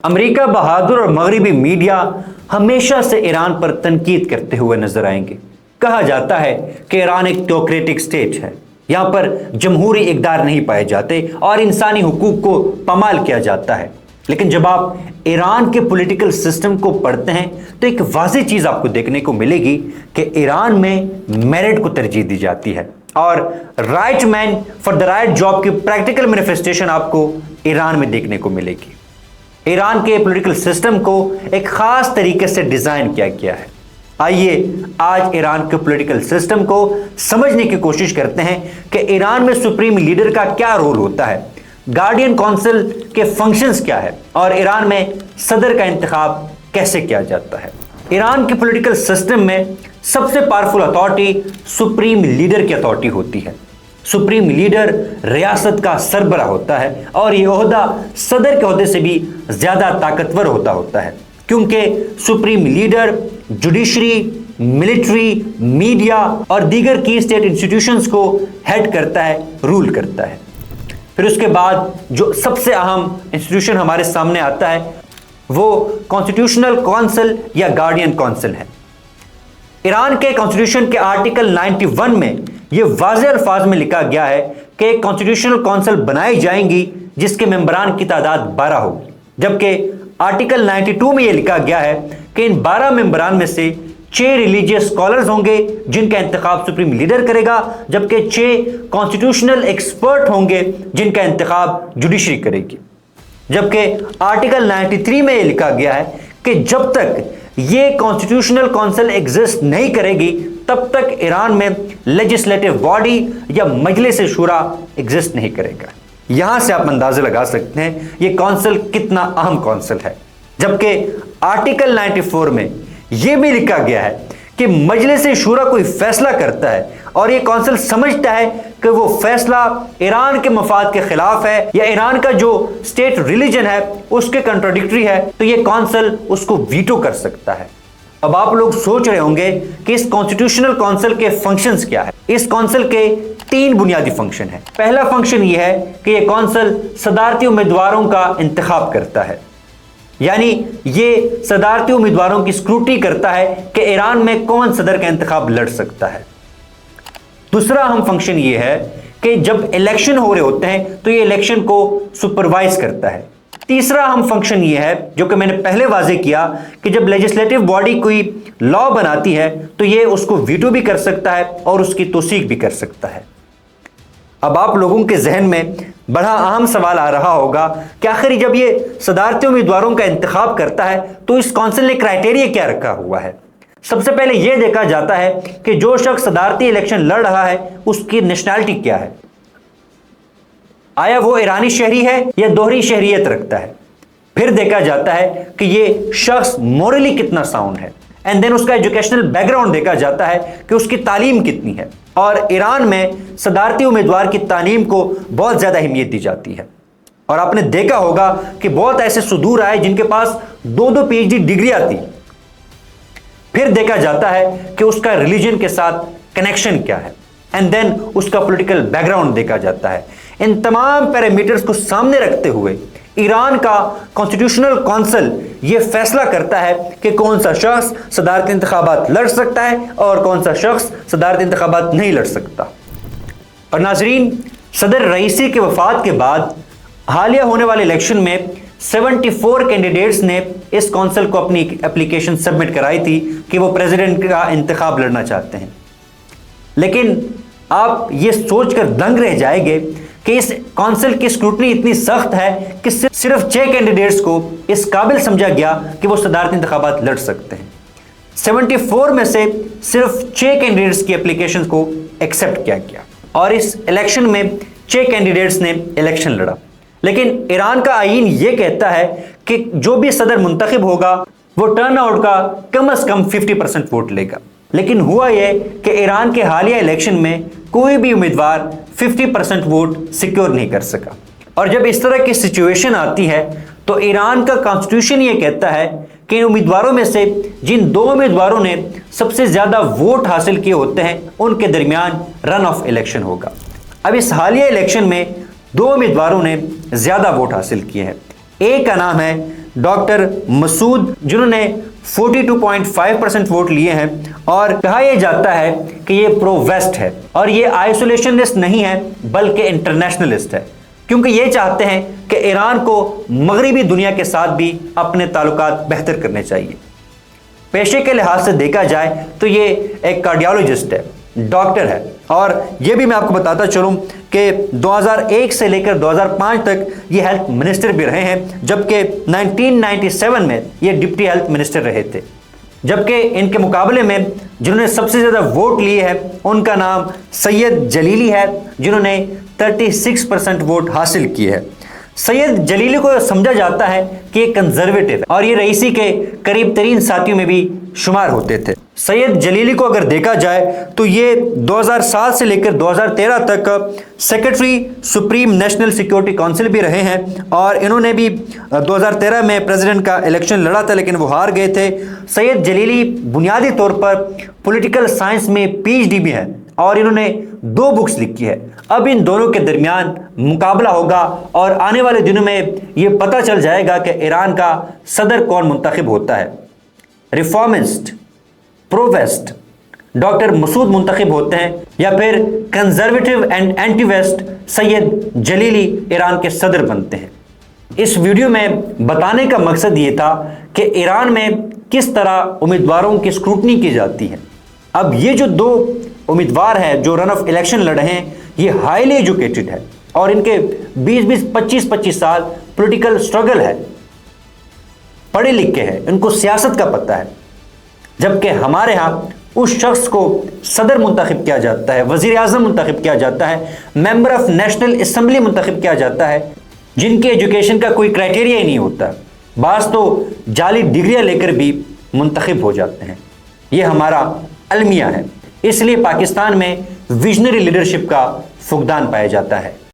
امریکہ بہادر اور مغربی میڈیا ہمیشہ سے ایران پر تنقید کرتے ہوئے نظر آئیں گے۔ کہا جاتا ہے کہ ایران ایک تھیوکریٹک سٹیٹ ہے، یہاں پر جمہوری اقدار نہیں پائے جاتے اور انسانی حقوق کو پامال کیا جاتا ہے۔ لیکن جب آپ ایران کے پولیٹیکل سسٹم کو پڑھتے ہیں تو ایک واضح چیز آپ کو دیکھنے کو ملے گی کہ ایران میں میرٹ کو ترجیح دی جاتی ہے اور right man for the right job کی پریکٹیکل مینیفیسٹیشن آپ کو ایران میں دیکھنے کو ملے گی۔ ایران کے پولیٹیکل سسٹم کو ایک خاص طریقے سے ڈیزائن کیا گیا ہے۔ آئیے آج ایران کے پولیٹیکل سسٹم کو سمجھنے کی کوشش کرتے ہیں کہ ایران میں سپریم لیڈر کا کیا رول ہوتا ہے، گارڈین کونسل کے فنکشنز کیا ہے اور ایران میں صدر کا انتخاب کیسے کیا جاتا ہے۔ ایران کے پولیٹیکل سسٹم میں سب سے پاورفل اتھارٹی سپریم لیڈر کی اتھارٹی ہوتی ہے۔ سپریم لیڈر ریاست کا سربراہ ہوتا ہے اور یہ عہدہ صدر کے عہدے سے بھی زیادہ طاقتور ہوتا ہے، کیونکہ supreme leader judiciary, military, media اور دیگر کی اسٹیٹ انسٹیٹیوشنز کو ہیڈ کرتا ہے، رول کرتا ہے۔ پھر اس کے بعد جو سب سے اہم انسٹیٹیوشن ہمارے سامنے آتا ہے وہ کانسٹیٹیوشنل کونسل یا گارڈین کونسل ہے۔ ایران کے کانسٹیٹیوشن کے آرٹیکل 91 میں یہ واضح الفاظ میں لکھا گیا ہے کہ ایک کانسٹیٹیوشنل کونسل بنائی جائیں گی جس کے ممبران کی تعداد 12 ہوگی، جبکہ آرٹیکل 92 میں یہ لکھا گیا ہے کہ ان 12 ممبران میں سے 6 ریلیجیس اسکالرز ہوں گے جن کا انتخاب سپریم لیڈر کرے گا، جبکہ 6 کانسٹیٹیوشنل ایکسپرٹ ہوں گے جن کا انتخاب جوڈیشری کرے گی۔ جبکہ آرٹیکل 93 میں یہ لکھا گیا ہے کہ جب تک یہ کانسٹیٹیوشنل کونسل ایگزسٹ نہیں کرے گی تب تک ایران میں لیجسلیٹو باڈی یا مجلس شورا ایگزسٹ نہیں کرے گا۔ یہاں سے آپ اندازہ لگا سکتے ہیں یہ کونسل کتنا اہم کونسل ہے۔ جبکہ آرٹیکل 94 میں یہ بھی لکھا گیا ہے کہ مجلس شورا کوئی فیصلہ کرتا ہے اور یہ کونسل سمجھتا ہے کہ وہ فیصلہ ایران کے مفاد کے خلاف ہے یا ایران کا جو اسٹیٹ ریلیجن ہے اس کے کنٹراڈکٹری ہے تو یہ کونسل اس کو ویٹو کر سکتا ہے۔ اب آپ لوگ سوچ رہے ہوں گے کہ اس کانسٹیٹیوشنل کونسل کے فنکشنز کیا ہے۔ اس کونسل کے 3 بنیادی فنکشن ہیں۔ پہلا فنکشن یہ ہے کہ یہ کونسل صدارتی امیدواروں کا انتخاب کرتا ہے، یعنی یہ صدارتی امیدواروں کی اسکروٹی کرتا ہے کہ ایران میں کون صدر کا انتخاب لڑ سکتا ہے۔ دوسرا اہم فنکشن یہ ہے کہ جب الیکشن ہو رہے ہوتے ہیں تو یہ الیکشن کو سپروائز کرتا ہے۔ تیسرا اہم فنکشن یہ ہے جو کہ میں نے پہلے واضح کیا کہ جب لیجسلیٹو باڈی کوئی لا بناتی ہے تو یہ اس کو ویٹو بھی کر سکتا ہے اور اس کی توثیق بھی کر سکتا ہے۔ اب آپ لوگوں کے ذہن میں بڑا اہم سوال آ رہا ہوگا کہ آخر جب یہ صدارتی امیدواروں کا انتخاب کرتا ہے تو اس کونسل نے کرائیٹیریا کیا رکھا ہوا ہے۔ سب سے پہلے یہ دیکھا جاتا ہے کہ جو شخص صدارتی الیکشن لڑ رہا ہے اس کی نیشنلٹی کیا ہے، آیا وہ ایرانی شہری ہے یا دوہری شہریت رکھتا ہے۔ پھر دیکھا جاتا ہے کہ یہ شخص مورلی کتنا ساؤنڈ ہے، اینڈ دین اس کا ایجوکیشنل بیک گراؤنڈ دیکھا جاتا ہے کہ اس کی تعلیم کتنی ہے۔ اور ایران میں صدارتی امیدوار کی تعلیم کو بہت زیادہ اہمیت دی جاتی ہے، اور آپ نے دیکھا ہوگا کہ بہت ایسے صدور آئے جن کے پاس 2 PhD ڈگریاں تھی۔ پھر دیکھا جاتا ہے کہ اس کا ریلیجن کے ساتھ کنیکشن کیا ہے، اینڈ دین اس کا پولیٹیکل بیک گراؤنڈ دیکھا جاتا ہے۔ ان تمام پیرامیٹرز کو سامنے رکھتے ہوئے ایران کا کانسٹیٹیوشنل کونسل یہ فیصلہ کرتا ہے کہ کون سا شخص صدارتی انتخابات لڑ سکتا ہے اور کون سا شخص صدارتی انتخابات نہیں لڑ سکتا۔ اور ناظرین، صدر رئیسی کے وفات کے بعد حالیہ ہونے والے الیکشن میں 74 کینڈیڈیٹس نے اس کونسل کو اپنی اپلیکیشن سبمٹ کرائی تھی کہ وہ پریزیڈنٹ کا انتخاب لڑنا چاہتے ہیں۔ لیکن آپ یہ سوچ کر دنگ رہ جائیں گے کہ اس کونسل کی اسکروٹنی اتنی سخت ہے کہ صرف 6 کینڈیڈیٹس کو اس قابل سمجھا گیا کہ وہ صدارتی انتخابات لڑ سکتے ہیں۔ 74 میں سے صرف 6 کینڈیڈیٹس کی اپلیکیشن کو ایکسیپٹ کیا گیا اور اس الیکشن میں 6 کینڈیڈیٹس نے الیکشن لڑا۔ لیکن ایران کا آئین یہ کہتا ہے کہ جو بھی صدر منتخب ہوگا وہ ٹرن آؤٹ کا کم از کم 50% ووٹ لے گا۔ لیکن ہوا یہ کہ ایران کے حالیہ الیکشن میں کوئی بھی امیدوار 50% ووٹ سیکیور نہیں کر سکا، اور جب اس طرح کی سچویشن آتی ہے تو ایران کا کانسٹیٹیوشن یہ کہتا ہے کہ امیدواروں میں سے جن 2 امیدواروں نے سب سے زیادہ ووٹ حاصل کیے ہوتے ہیں ان کے درمیان رن آف الیکشن ہوگا۔ اب اس حالیہ الیکشن میں 2 امیدواروں نے زیادہ ووٹ حاصل کیے ہیں۔ ایک کا نام ہے ڈاکٹر مسعود، جنہوں نے 42.5% ووٹ لیے ہیں، اور کہا یہ جاتا ہے کہ یہ پرو ویسٹ ہے اور یہ آئسولیشنسٹ نہیں ہے بلکہ انٹرنیشنلسٹ ہے، کیونکہ یہ چاہتے ہیں کہ ایران کو مغربی دنیا کے ساتھ بھی اپنے تعلقات بہتر کرنے چاہیے۔ پیشے کے لحاظ سے دیکھا جائے تو یہ ایک کارڈیالوجسٹ ہے، ڈاکٹر ہے، اور یہ بھی میں آپ کو بتاتا چلوں کہ 2001 سے لے کر 2005 تک یہ ہیلتھ منسٹر بھی رہے ہیں، جبکہ 1997 میں یہ ڈپٹی ہیلتھ منسٹر رہے تھے۔ جبکہ ان کے مقابلے میں جنہوں نے سب سے زیادہ ووٹ لیے ہیں ان کا نام سید جلیلی ہے، جنہوں نے 36% ووٹ حاصل کیے ہیں۔ سید جلیلی کو سمجھا جاتا ہے کہ یہ کنزرویٹو ہے اور یہ رئیسی کے قریب ترین ساتھیوں میں بھی شمار ہوتے تھے۔ سید جلیلی کو اگر دیکھا جائے تو یہ 2007 سے لے کر 2013 تک secretary supreme national security council بھی رہے ہیں، اور انہوں نے بھی 2013 میں پریزیڈنٹ کا الیکشن لڑا تھا لیکن وہ ہار گئے تھے۔ سید جلیلی بنیادی طور پر پولیٹیکل سائنس میں پی ایچ ڈی بھی ہیں اور انہوں نے 2 بکس لکھی ہے۔ اب ان دونوں کے درمیان مقابلہ ہوگا اور آنے والے دنوں میں یہ پتہ چل جائے گا کہ ایران کا صدر کون منتخب ہوتا ہے۔ ریفارمسٹ، پرو ویسٹ ڈاکٹر مسعود منتخب ہوتے ہیں یا پھر conservative and anti waste Syed Jalili Iran کے صدر بنتے ہیں۔ اس ویڈیو میں بتانے کا مقصد یہ تھا کہ ایران میں کس طرح امیدواروں کی اسکروٹنی کی جاتی ہے۔ اب یہ جو 2 امیدوار ہیں جو رن آف الیکشن لڑ رہے ہیں، یہ ہائیلی ایجوکیٹڈ ہے اور ان کے 20 25 سال پولیٹیکل سٹرگل ہے، پڑھے لکھے ہیں، ان کو سیاست کا پتہ ہے، جبکہ ہمارے ہاں اس شخص کو صدر منتخب کیا جاتا ہے، وزیر اعظم منتخب کیا جاتا ہے، ممبر آف نیشنل اسمبلی منتخب کیا جاتا ہے، جن کی ایجوکیشن کا کوئی کرائٹیریا ہی نہیں ہوتا، بعض تو جعلی ڈگریاں لے کر بھی منتخب ہو جاتے ہیں۔ یہ ہمارا المیہ ہے، اس لیے پاکستان میں ویژنری لیڈرشپ کا فقدان پایا جاتا ہے۔